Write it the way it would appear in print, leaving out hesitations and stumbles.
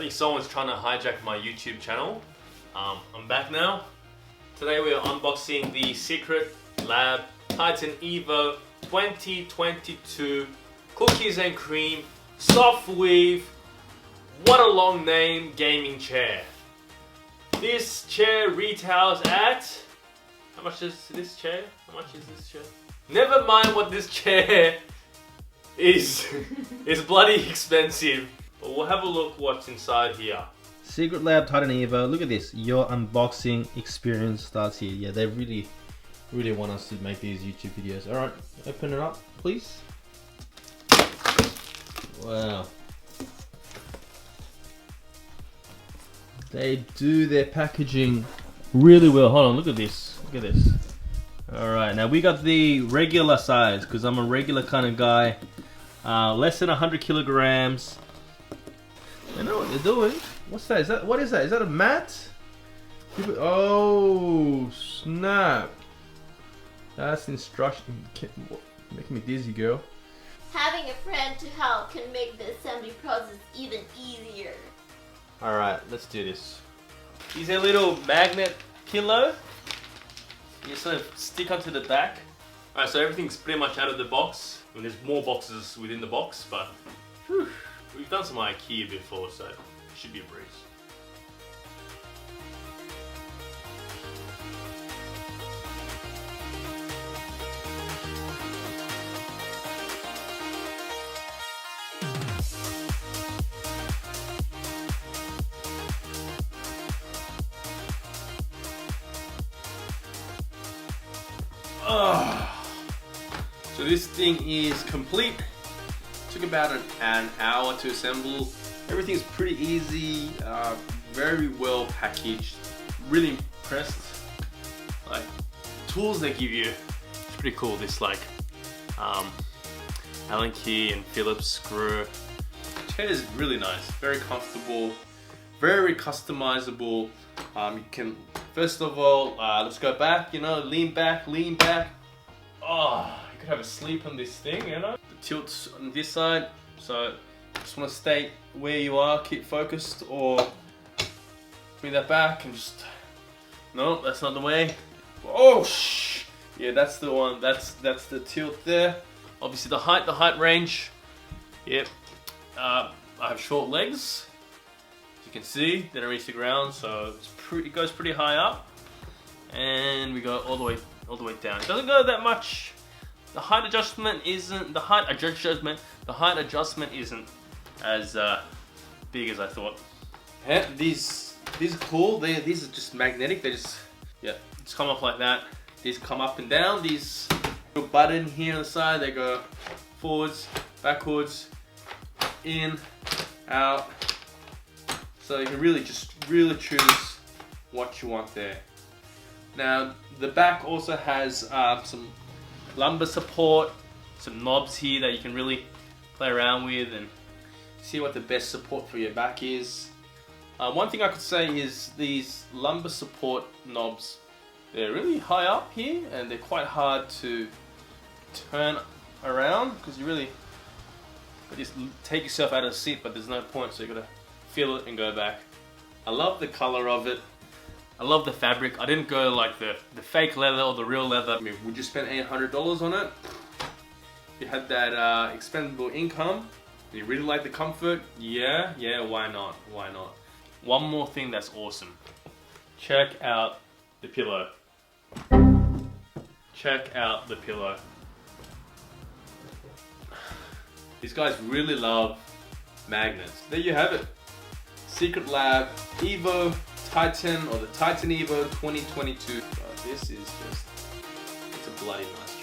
think someone's trying to hijack my YouTube channel. I'm back now. Today we are unboxing the Secretlab Titan Evo 2022 Cookies and Cream Softweave. What a long name, gaming chair. This chair retails at... How much is this chair? How much is this chair? Never mind what this chair is. It's bloody expensive. But we'll have a look what's inside here. Secretlab Titan Evo. Look at this. Your unboxing experience starts here. Yeah, they really want us to make these YouTube videos. Alright, open it up, please. Wow. They do their packaging really well. Hold on, look at this. Look at this. Alright, now we got the regular size because I'm a regular kind of guy. Less than 100 kilograms. They know what they're doing. What's that? What is that? Is that a mat? Oh, snap. That's instruction. Making me dizzy, girl. Having a friend to help can make the assembly process even easier. Alright, let's do this. These are little magnet pillow. You sort of stick onto the back. Alright, so everything's pretty much out of the box. I mean, there's more boxes within the box, but whew, we've done some IKEA before, so it should be a breeze. So this thing is complete. Took about an hour to assemble. Everything's pretty easy, very well packaged. Really impressed. Like tools they give you, it's pretty cool. This like Allen key and Phillips screw. The chair is really nice, very comfortable, very customizable. You can first of all, let's go back. You know, lean back. Oh, you could have a sleep on this thing. You know, the tilts on this side. So just want to stay where you are, keep focused, or bring that back and just, no, that's not the way. Oh, yeah, that's the one, that's the tilt there. Obviously the height range, yep. I have short legs, as you can see, they don't reach the ground, so it goes pretty high up, and we go all the way down. It doesn't go that much. The height adjustment isn't as big as I thought. Yeah, these are cool. These are just magnetic. They just come up like that. These come up and down. These little button here on the side. They go forwards, backwards, in, out. So you can really choose what you want there. Now the back also has some lumbar support, some knobs here that you can really play around with and see what the best support for your back is. One thing I could say is these lumbar support knobs, they're really high up here and they're quite hard to turn around because you really just take yourself out of the seat, but there's no point, so you gotta feel it and go back. I love the color of it. I love the fabric. I didn't go like the fake leather or the real leather. I mean, would you spend $800 on it? If you had that expendable income, you really like the comfort, yeah, why not? One more thing that's awesome. Check out the pillow. Check out the pillow. These guys really love magnets. There you have it. Secretlab Evo Titan, or the Titan Evo 2022. This is just, it's a bloody nice